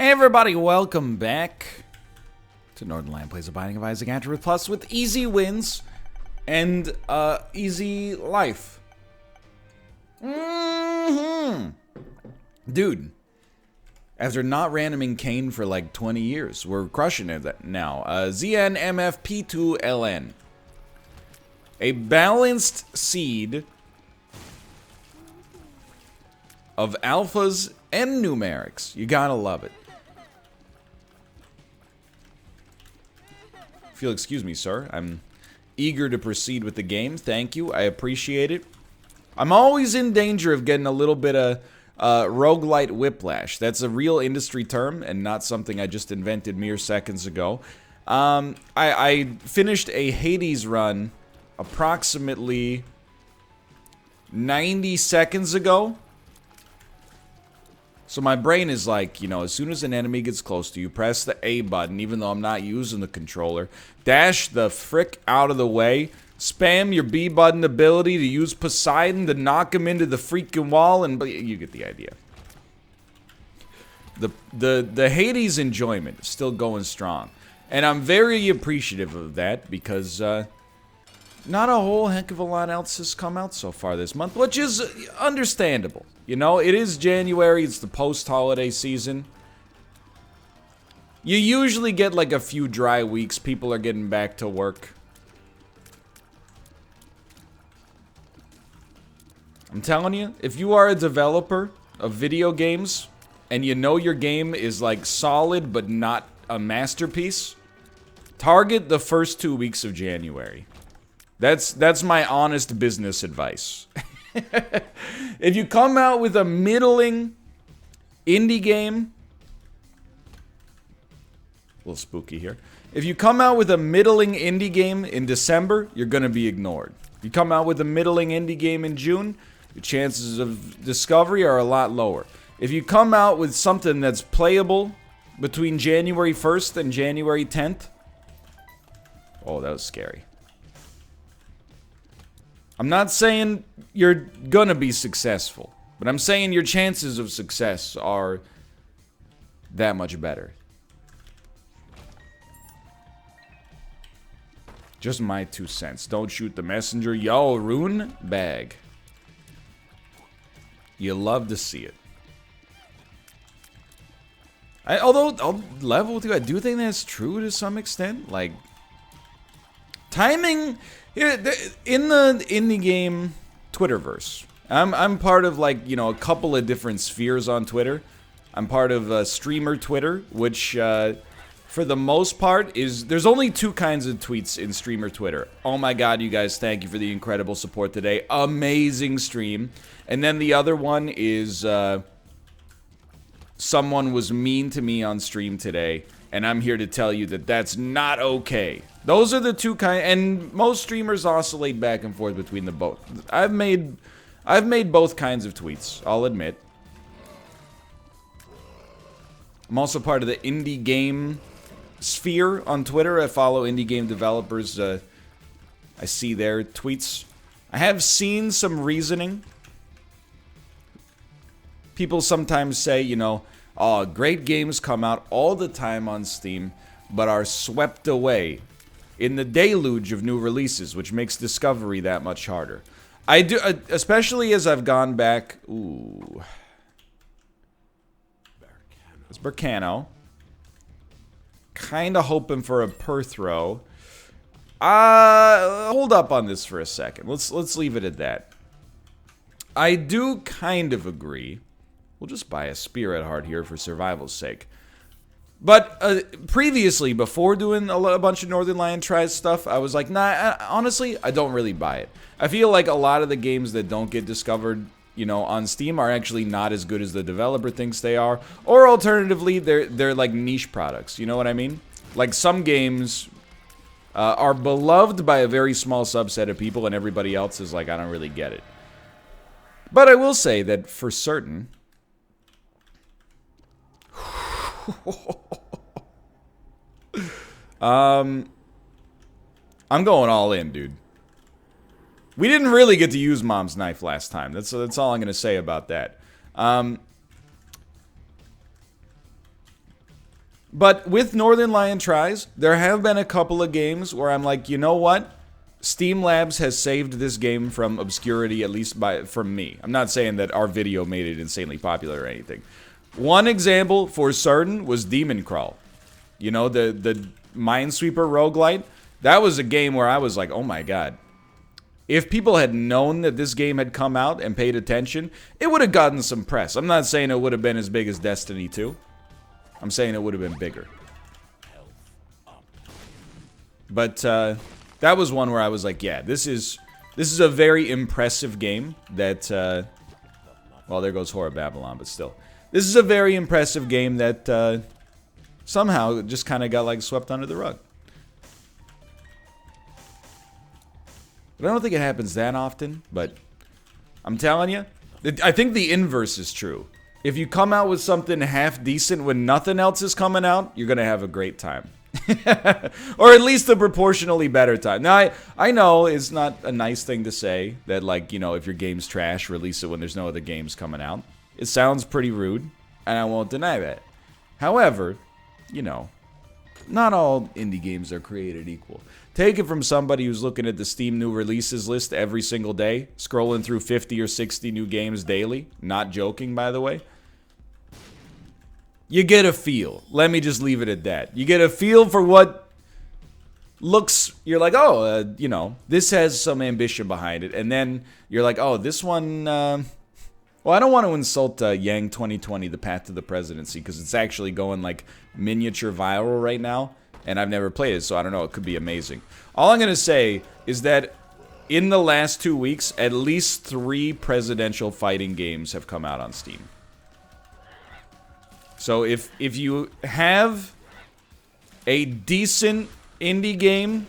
Hey everybody, welcome back to Northernlion Plays A Binding of Isaac Afterbirth Plus with easy wins and easy life. Dude, after not randoming Kane for like 20 years, we're crushing it now. ZNMFP2LN. A balanced seed of alphas and numerics. You gotta love it. If you'll excuse me, sir, I'm eager to proceed with the game. Thank you. I appreciate it. I'm always in danger of getting a little bit of roguelite whiplash. That's a real industry term and not something I just invented mere seconds ago. I finished a Hades run approximately 90 seconds ago. So my brain is like, you know, as soon as an enemy gets close to you, press the A button, even though I'm not using the controller. Dash the frick out of the way. Spam your B button ability to use Poseidon to knock him into the freaking wall, and you get the idea. The Hades enjoyment is still going strong. And I'm very appreciative of that because not a whole heck of a lot else has come out so far this month, which is understandable. You know, it is January, it's the post-holiday season. You usually get like a few dry weeks, people are getting back to work. I'm telling you, if you are a developer of video games, and you know your game is like solid but not a masterpiece, target the first 2 weeks of January. That's my honest business advice. If you come out with a middling indie game, a little spooky here. If you come out with a middling indie game in December, you're gonna be ignored. If you come out with a middling indie game in June, your chances of discovery are a lot lower. If you come out with something that's playable between January 1st and January 10th, oh, that was scary. I'm not saying you're gonna be successful, but I'm saying your chances of success are that much better. Just my 2 cents. Don't shoot the messenger. Yo, rune bag. You love to see it. Although, I'll level with you, I do think that's true to some extent. Like, timing... In the indie game Twitterverse, I'm part of, like, you know, a couple of different spheres on Twitter. I'm part of streamer Twitter, which for the most part is, there's only 2 kinds of tweets in streamer Twitter. Oh my god, you guys, thank you for the incredible support today. Amazing stream. And then the other one is someone was mean to me on stream today, and I'm here to tell you that that's not okay. Those are the 2 kinds, and most streamers oscillate back and forth between the both. I've made both kinds of tweets, I'll admit. I'm also part of the indie game sphere on Twitter. I follow indie game developers. I see their tweets. I have seen some reasoning. People sometimes say, you know, oh, great games come out all the time on Steam, but are swept away in the deluge of new releases, which makes discovery that much harder. I do, especially as I've gone back. Ooh, it's Burkano. Kind of hoping for a Perthrow. Hold up on this for a second. Let's leave it at that. I do kind of agree. We'll just buy a spear at heart here for survival's sake. But previously, before doing a bunch of Northernlion tries stuff, I was like, nah, honestly, I don't really buy it. I feel like a lot of the games that don't get discovered, you know, on Steam are actually not as good as the developer thinks they are. Or alternatively, they're like niche products, you know what I mean? Like some games are beloved by a very small subset of people and everybody else is like, I don't really get it. But I will say that for certain... I'm going all in, dude. We didn't really get to use Mom's knife last time. That's all I'm gonna say about that. But with Northernlion tries, there have been a couple of games where I'm like, you know what? Steam Labs has saved this game from obscurity, at least from me. I'm not saying that our video made it insanely popular or anything. One example for certain was Demon Crawl. You know, the Minesweeper roguelite. That was a game where I was like, oh my god. If people had known that this game had come out and paid attention, it would have gotten some press. I'm not saying it would have been as big as Destiny 2. I'm saying it would have been bigger. But that was one where I was like, yeah, this is a very impressive game that, well, there goes Horror Babylon, but still. This is a very impressive game that somehow just kind of got like swept under the rug. But I don't think it happens that often, but I'm telling you, I think the inverse is true. If you come out with something half decent when nothing else is coming out, you're going to have a great time. Or at least a proportionally better time. Now, I know it's not a nice thing to say that, like, you know, if your game's trash, release it when there's no other games coming out. It sounds pretty rude, and I won't deny that. However, you know, not all indie games are created equal. Take it from somebody who's looking at the Steam new releases list every single day, scrolling through 50 or 60 new games daily. Not joking, by the way. You get a feel. Let me just leave it at that. You get a feel for what looks, you're like, oh, you know, this has some ambition behind it. And then you're like, oh, this one, well, I don't want to insult Yang 2020, the path to the presidency, because it's actually going like miniature viral right now. And I've never played it, so I don't know. It could be amazing. All I'm going to say is that in the last 2 weeks, at least 3 presidential fighting games have come out on Steam. So if you have a decent indie game,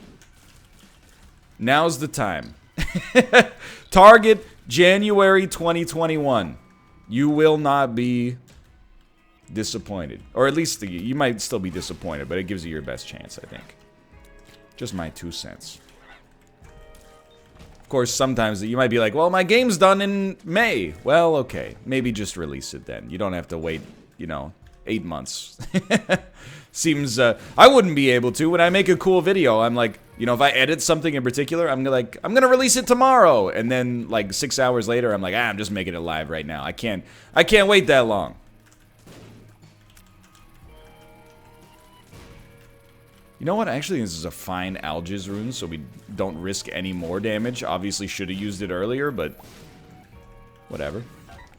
now's the time. Target January 2021. You will not be disappointed. Or at least you might still be disappointed, but it gives you your best chance, I think. Just my 2 cents. Of course, sometimes you might be like, well, my game's done in May. Well, okay. Maybe just release it then. You don't have to wait, you know, 8 months. Seems, I wouldn't be able to. When I make a cool video, I'm like, you know, if I edit something in particular, I'm gonna release it tomorrow. And then, like, 6 hours later, I'm like, I'm just making it live right now. I can't wait that long. You know what? Actually, this is a fine Algiz rune, so we don't risk any more damage. Obviously, should have used it earlier, but whatever.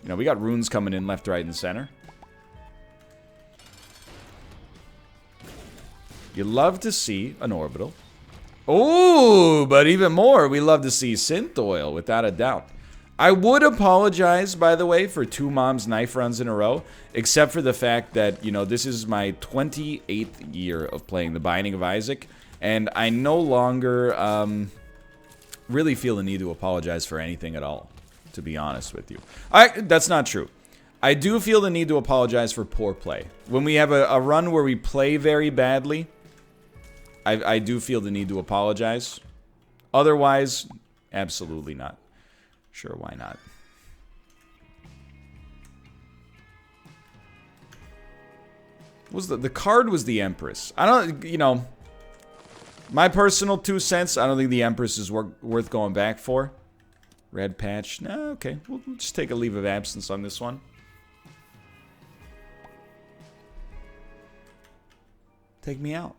You know, we got runes coming in left, right, and center. You love to see an orbital. Oh, but even more, we love to see synth oil, without a doubt. I would apologize, by the way, for 2 Mom's knife runs in a row, except for the fact that, you know, this is my 28th year of playing The Binding of Isaac, and I no longer really feel the need to apologize for anything at all, to be honest with you. That's not true. I do feel the need to apologize for poor play. When we have a run where we play very badly, I do feel the need to apologize. Otherwise, absolutely not. Sure, why not? The card was the Empress. I don't, you know, my personal 2 cents, I don't think the Empress is worth going back for. Red patch. No, okay. We'll just take a leave of absence on this one. Take me out.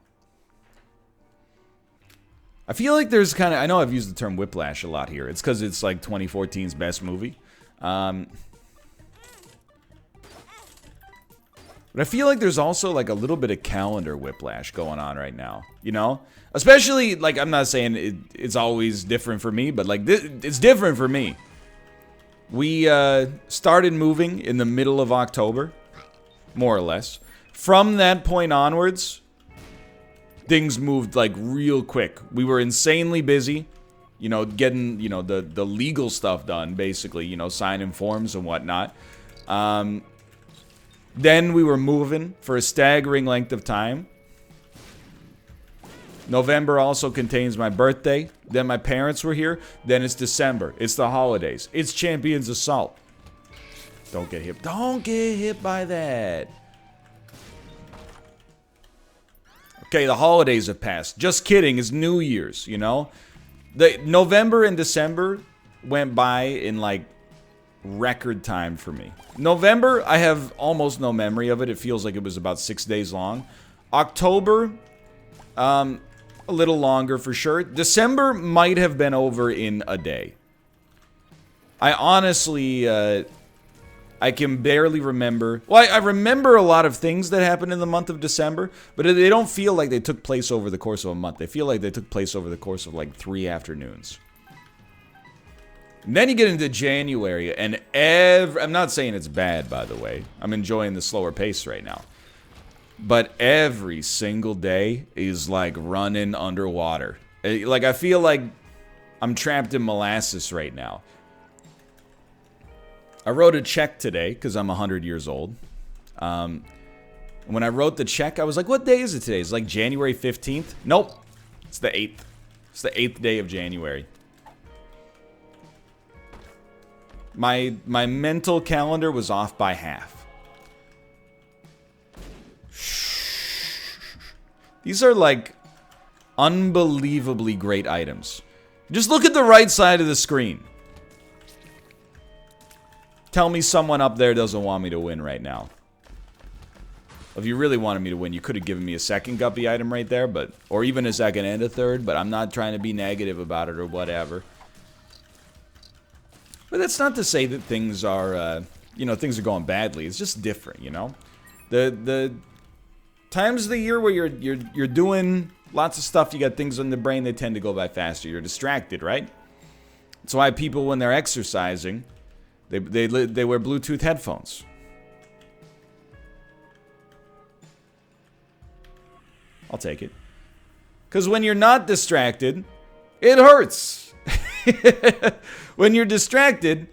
I feel like there's kind of... I know I've used the term whiplash a lot here. It's because it's like 2014's best movie. But I feel like there's also like a little bit of calendar whiplash going on right now. You know? Especially, like, I'm not saying it's always different for me, but like, it's different for me. We started moving in the middle of October. More or less. From that point onwards... things moved like real quick. We were insanely busy, you know, getting, you know, the legal stuff done, basically, you know, signing forms and whatnot. Then we were moving for a staggering length of time. November also contains my birthday. Then my parents were here. Then it's December. It's the holidays. It's Champions Assault. Don't get hit. Don't get hit by that. Okay, the holidays have passed. Just kidding, it's New Year's, you know? The November and December went by in, like, record time for me. November, I have almost no memory of it. It feels like it was about 6 days long. October, a little longer for sure. December might have been over in a day. I honestly, I can barely remember. Well, I remember a lot of things that happened in the month of December, but they don't feel like they took place over the course of a month. They feel like they took place over the course of like 3 afternoons. And then you get into January, and I'm not saying it's bad, by the way. I'm enjoying the slower pace right now. But every single day is like running underwater. Like, I feel like I'm trapped in molasses right now. I wrote a check today, because I'm 100 years old. When I wrote the check, I was like, what day is it today? It's like January 15th? Nope. It's the 8th. It's the 8th day of January. My mental calendar was off by half. These are like unbelievably great items. Just look at the right side of the screen. Tell me someone up there doesn't want me to win right now. If you really wanted me to win, you could have given me a second guppy item right there, but or even a second and a third, but I'm not trying to be negative about it or whatever. But that's not to say that things are, you know, things are going badly. It's just different, you know. The times of the year where you're doing lots of stuff, you got things on the brain, they tend to go by faster. You're distracted, right? That's why people, when they're exercising, they wear Bluetooth headphones. I'll take it. Because when you're not distracted, it hurts. When you're distracted,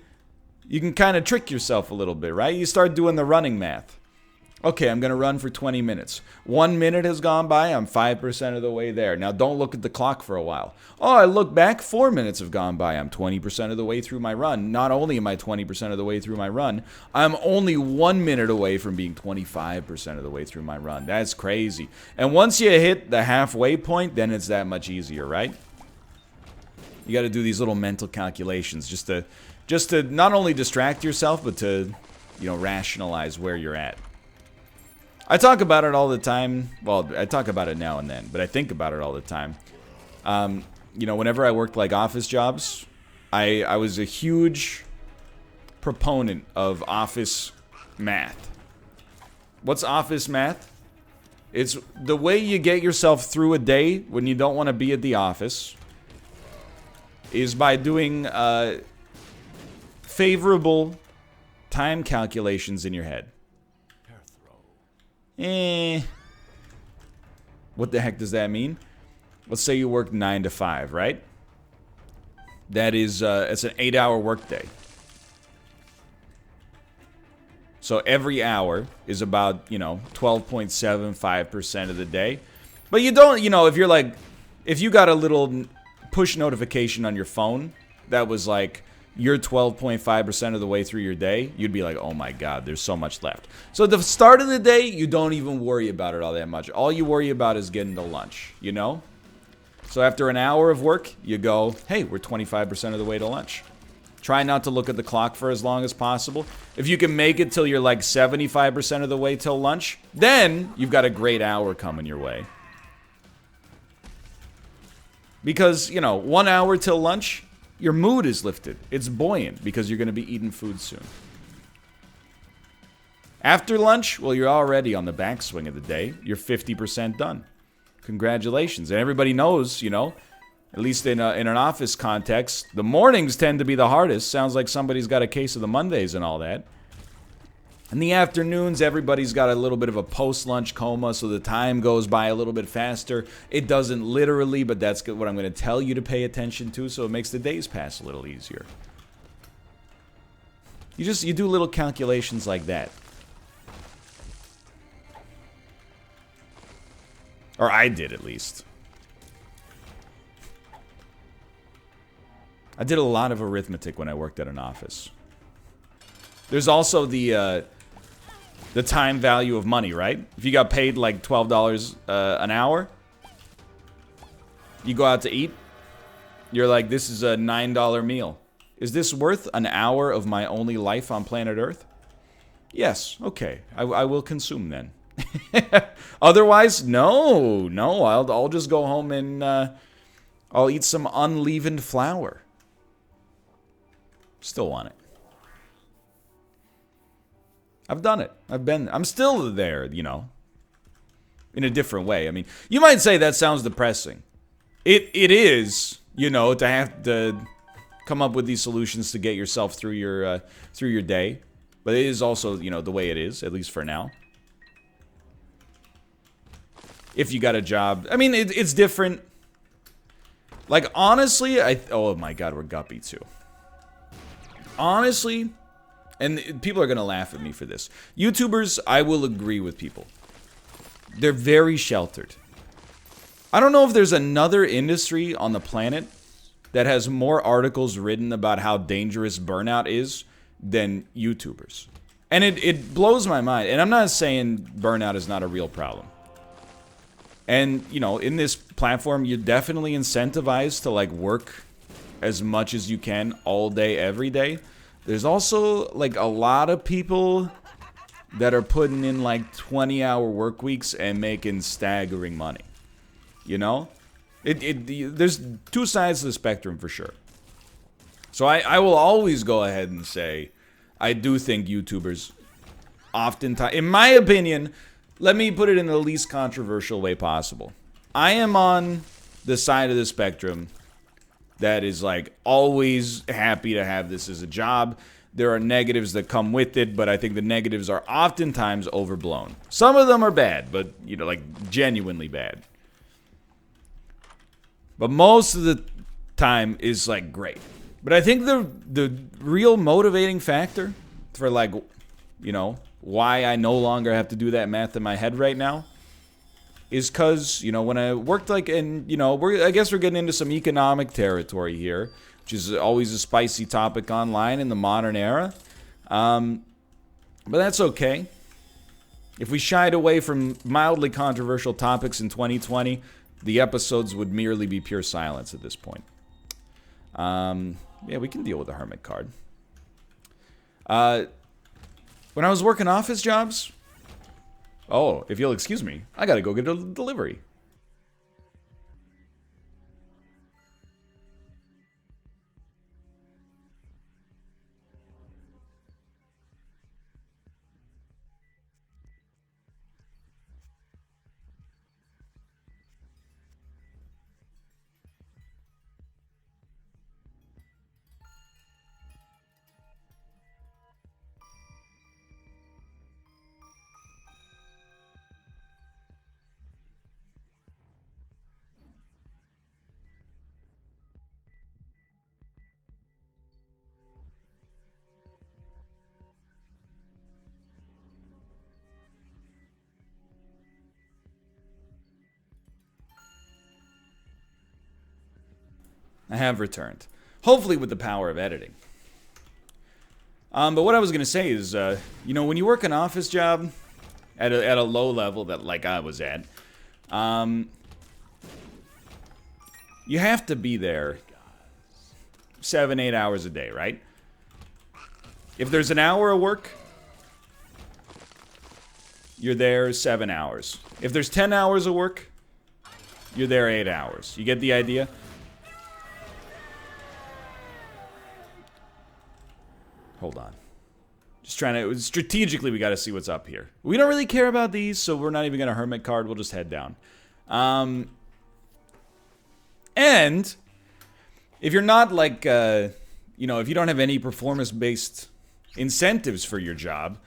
you can kind of trick yourself a little bit, right? You start doing the running math. Okay, I'm going to run for 20 minutes. 1 minute has gone by. I'm 5% of the way there. Now, don't look at the clock for a while. Oh, I look back. 4 minutes have gone by. I'm 20% of the way through my run. Not only am I 20% of the way through my run, I'm only 1 minute away from being 25% of the way through my run. That's crazy. And once you hit the halfway point, then it's that much easier, right? You got to do these little mental calculations just to not only distract yourself, but to, you know, rationalize where you're at. I talk about it all the time. Well, I talk about it now and then, but I think about it all the time. You know, whenever I worked like office jobs, I was a huge proponent of office math. What's office math? It's the way you get yourself through a day when you don't want to be at the office is by doing favorable time calculations in your head. What the heck does that mean? Let's say you work 9 to 5, right? That is, it's an 8-hour workday. So every hour is about, you know, 12.75% of the day. But you don't, you know, if you're like, if you got a little push notification on your phone that was like, you're 12.5% of the way through your day, you'd be like, oh my god, there's so much left. So at the start of the day, you don't even worry about it all that much. All you worry about is getting to lunch, you know? So after an hour of work, you go, hey, we're 25% of the way to lunch. Try not to look at the clock for as long as possible. If you can make it till you're like 75% of the way till lunch, then you've got a great hour coming your way. Because, you know, 1 hour till lunch, your mood is lifted. It's buoyant because you're going to be eating food soon. After lunch, well, you're already on the backswing of the day. You're 50% done. Congratulations. And everybody knows, you know, at least in an office context, the mornings tend to be the hardest. Sounds like somebody's got a case of the Mondays and all that. In the afternoons, everybody's got a little bit of a post-lunch coma, so the time goes by a little bit faster. It doesn't literally, but that's what I'm going to tell you to pay attention to, so it makes the days pass a little easier. You do little calculations like that. Or I did, at least. I did a lot of arithmetic when I worked at an office. There's also the The time value of money, right? If you got paid like $12 an hour, you go out to eat, you're like, this is a $9 meal. Is this worth an hour of my only life on planet Earth? Yes, okay. I will consume then. Otherwise, no. I'll just go home and I'll eat some unleavened flour. Still want it. I've done it. I'm still there, you know, in a different way. I mean, you might say that sounds depressing. It is, you know, to have to come up with these solutions to get yourself through your day. But it is also, you know, the way it is, at least for now. If you got a job, I mean, it's different. Like, honestly, oh my God, we're guppy too. Honestly, and people are going to laugh at me for this. YouTubers, I will agree with people. They're very sheltered. I don't know if there's another industry on the planet that has more articles written about how dangerous burnout is than YouTubers. And it blows my mind. And I'm not saying burnout is not a real problem. And, you know, in this platform, you're definitely incentivized to, like, work as much as you can all day, every day. There's also, like, a lot of people that are putting in, like, 20-hour work weeks and making staggering money. You know? There's two sides to the spectrum for sure. So I will always go ahead and say, I do think YouTubers oftentimes, in my opinion, let me put it in the least controversial way possible. I am on the side of the spectrum that is, like, always happy to have this as a job. There are negatives that come with it, but I think the negatives are oftentimes overblown. Some of them are bad, but, you know, like, genuinely bad. But most of the time is, like, great. But I think the real motivating factor for, like, you know, why I no longer have to do that math in my head right now is because, you know, when I worked, like, in, you know, I guess we're getting into some economic territory here, which is always a spicy topic online in the modern era. But that's okay. If we shied away from mildly controversial topics in 2020, the episodes would merely be pure silence at this point. Yeah, we can deal with a hermit card. When I was working office jobs, oh, if you'll excuse me, I gotta go get a delivery. I have returned. Hopefully with the power of editing. But what I was going to say is, you know, when you work an office job at a low level that, like, I was at, you have to be there 7-8 hours a day, right? If there's an hour of work, you're there 7 hours. If there's 10 hours of work, you're there 8 hours. You get the idea? Hold on. Just trying to... Strategically, we got to see what's up here. We don't really care about these, so we're not even going to hermit card. We'll just head down. And if you're not, like, you know, if you don't have any performance-based incentives for your job,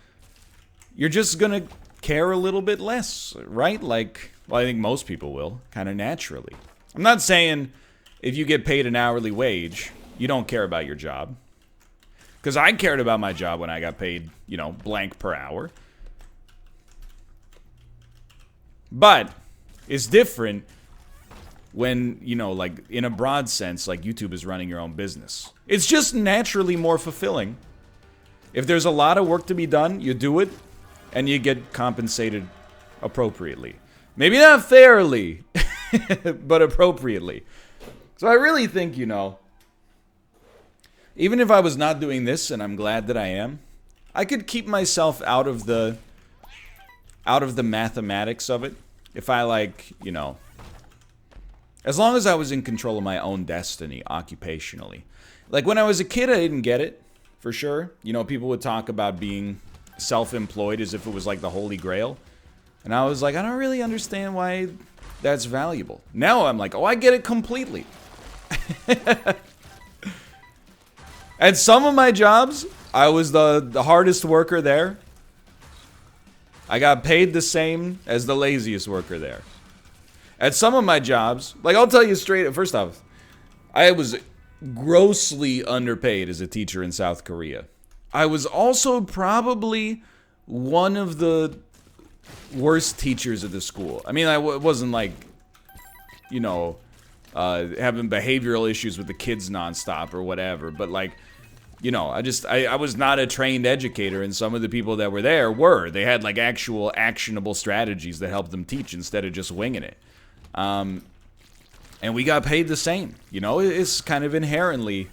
you're just going to care a little bit less, right? Like, well, I think most people will, kind of naturally. I'm not saying if you get paid an hourly wage, you don't care about your job. Because I cared about my job when I got paid, you know, blank per hour. But it's different when, you know, like, in a broad sense, like, YouTube is running your own business. It's just naturally more fulfilling. If there's a lot of work to be done, you do it. and you get compensated appropriately. Maybe not fairly, but appropriately. So I really think, you know, even if I was not doing this, and I'm glad that I am, I could keep myself out of the mathematics of it. If I, like, you know, as long as I was in control of my own destiny occupationally. Like, when I was a kid, I didn't get it, for sure. You know, people would talk about being self-employed as if it was like the Holy Grail. And I was like, I don't really understand why that's valuable. Now I'm like, oh, I get it completely. At some of my jobs, I was the hardest worker there. I got paid the same as the laziest worker there. At some of my jobs, like, I'll tell you straight, first off, I was grossly underpaid as a teacher in South Korea. I was also probably one of the worst teachers at the school. I mean, I wasn't like, you know, having behavioral issues with the kids nonstop or whatever, but like, you know, I was not a trained educator, and some of the people that were there were. They had like actual actionable strategies that helped them teach instead of just winging it. And we got paid the same. You know, it's kind of inherently,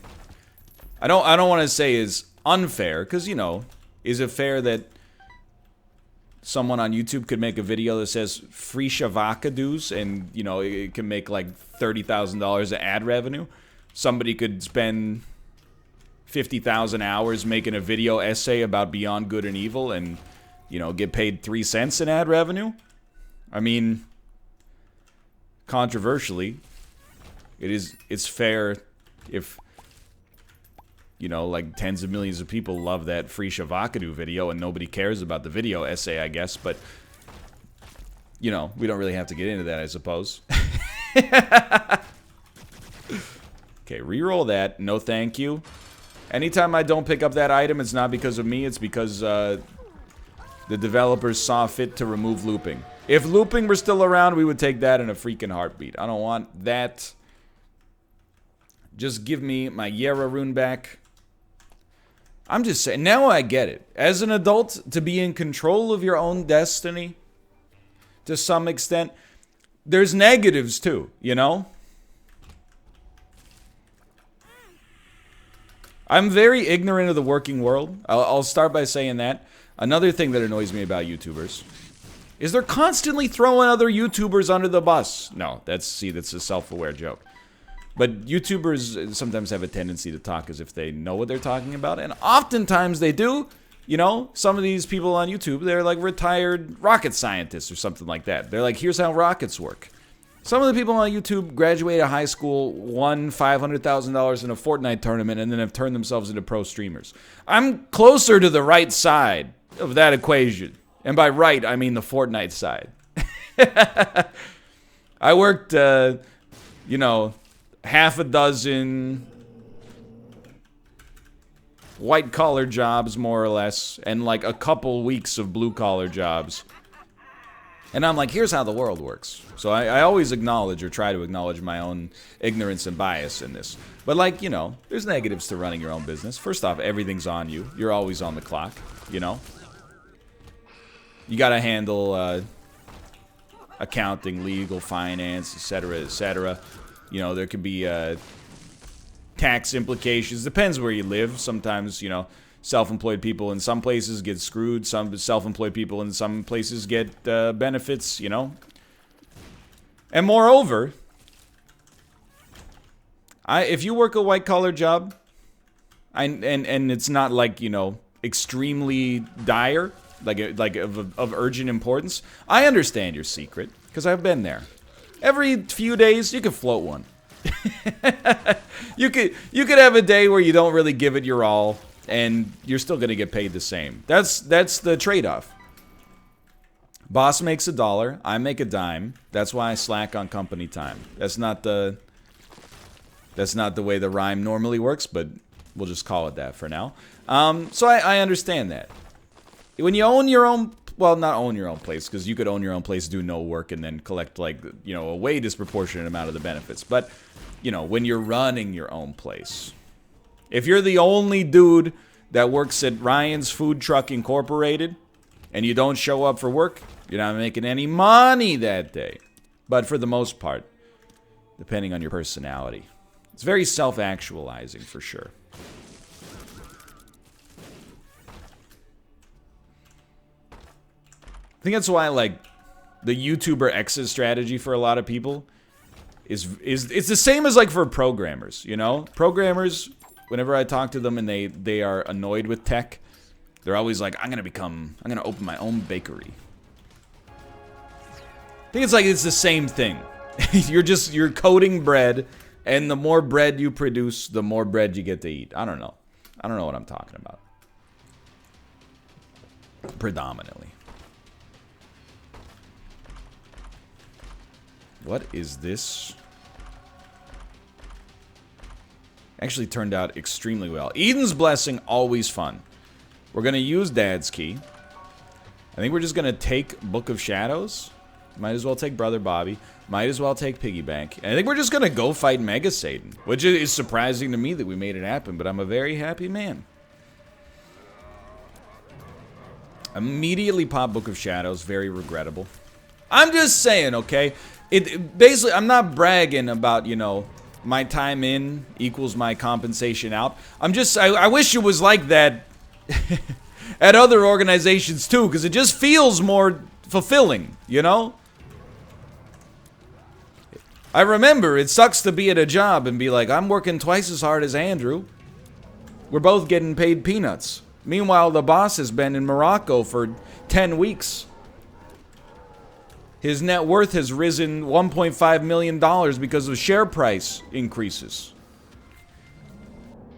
I don't want to say is unfair, because, you know, is it fair that someone on YouTube could make a video that says free shavakadoos and, you know, it can make like $30,000 of ad revenue? Somebody could spend 50,000 hours making a video essay about Beyond Good and Evil and, you know, get paid 3 cents in ad revenue? I mean, controversially, it's fair if, you know, like tens of millions of people love that free Shavakadu video and nobody cares about the video essay, I guess, but, you know, we don't really have to get into that, I suppose. Okay, reroll that. No thank you. Anytime I don't pick up that item, it's not because of me, it's because the developers saw fit to remove looping. If looping were still around, we would take that in a freaking heartbeat. I don't want that. Just give me my Yera rune back. I'm just saying, now I get it. As an adult, to be in control of your own destiny, to some extent, there's negatives too, you know? I'm very ignorant of the working world. I'll start by saying that. Another thing that annoys me about YouTubers is they're constantly throwing other YouTubers under the bus. No, that's a self-aware joke. But YouTubers sometimes have a tendency to talk as if they know what they're talking about, and oftentimes they do. You know, some of these people on YouTube, they're like retired rocket scientists or something like that. They're like, here's how rockets work. Some of the people on YouTube graduated high school, won $500,000 in a Fortnite tournament, and then have turned themselves into pro streamers. I'm closer to the right side of that equation. And by right, I mean the Fortnite side. I worked, you know, half a dozen white-collar jobs, more or less, and like a couple weeks of blue-collar jobs. And I'm like, here's how the world works. So I always acknowledge or try to acknowledge my own ignorance and bias in this. But like, you know, there's negatives to running your own business. First off, everything's on you. You're always on the clock, you know? You gotta handle accounting, legal, finance, etc., etc. You know, there could be tax implications. Depends where you live. Sometimes, you know, self-employed people in some places get screwed. Some self-employed people in some places get benefits, you know. And moreover, if you work a white-collar job, and it's not like, you know, extremely dire, like of urgent importance, I understand your secret, because I've been there. Every few days, you can float one. you could have a day where you don't really give it your all, and you're still gonna get paid the same. That's the trade-off. Boss makes $1, I make a dime. That's why I slack on company time. That's not the way the rhyme normally works, but we'll just call it that for now. So I understand that. When you own your own, well, not own your own place, because you could own your own place, do no work, and then collect, like, you know, a way disproportionate amount of the benefits. But, you know, when you're running your own place, if you're the only dude that works at Ryan's Food Truck Incorporated, and you don't show up for work, you're not making any money that day. But for the most part, depending on your personality, it's very self-actualizing for sure. I think that's why, like, the YouTuber exit strategy for a lot of people is it's the same as, like, for programmers, you know? Programmers, whenever I talk to them and they are annoyed with tech, they're always like, I'm gonna open my own bakery. I think it's the same thing. You're coding bread, and the more bread you produce, the more bread you get to eat. I don't know what I'm talking about. Predominantly. What is this? Actually turned out extremely well. Eden's Blessing, always fun. We're going to use Dad's Key. I think we're just going to take Book of Shadows. Might as well take Brother Bobby. Might as well take Piggy Bank. And I think we're just going to go fight Mega Satan. Which is surprising to me that we made it happen, but I'm a very happy man. Immediately pop Book of Shadows. Very regrettable. I'm just saying, okay? Basically, I'm not bragging about, you know, my time in equals my compensation out. I wish it was like that at other organizations too, because it just feels more fulfilling, you know? I remember, it sucks to be at a job and be like, I'm working twice as hard as Andrew. We're both getting paid peanuts. Meanwhile, the boss has been in Morocco for 10 weeks. His net worth has risen $1.5 million because of share price increases.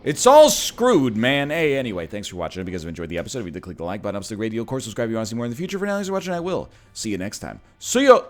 It's all screwed, man. Hey, anyway, thanks for watching. If you guys have enjoyed the episode, if you did click the like button, up to the great deal. Of course, subscribe if you want to see more in the future. For now, thanks for watching. I will see you next time. See ya!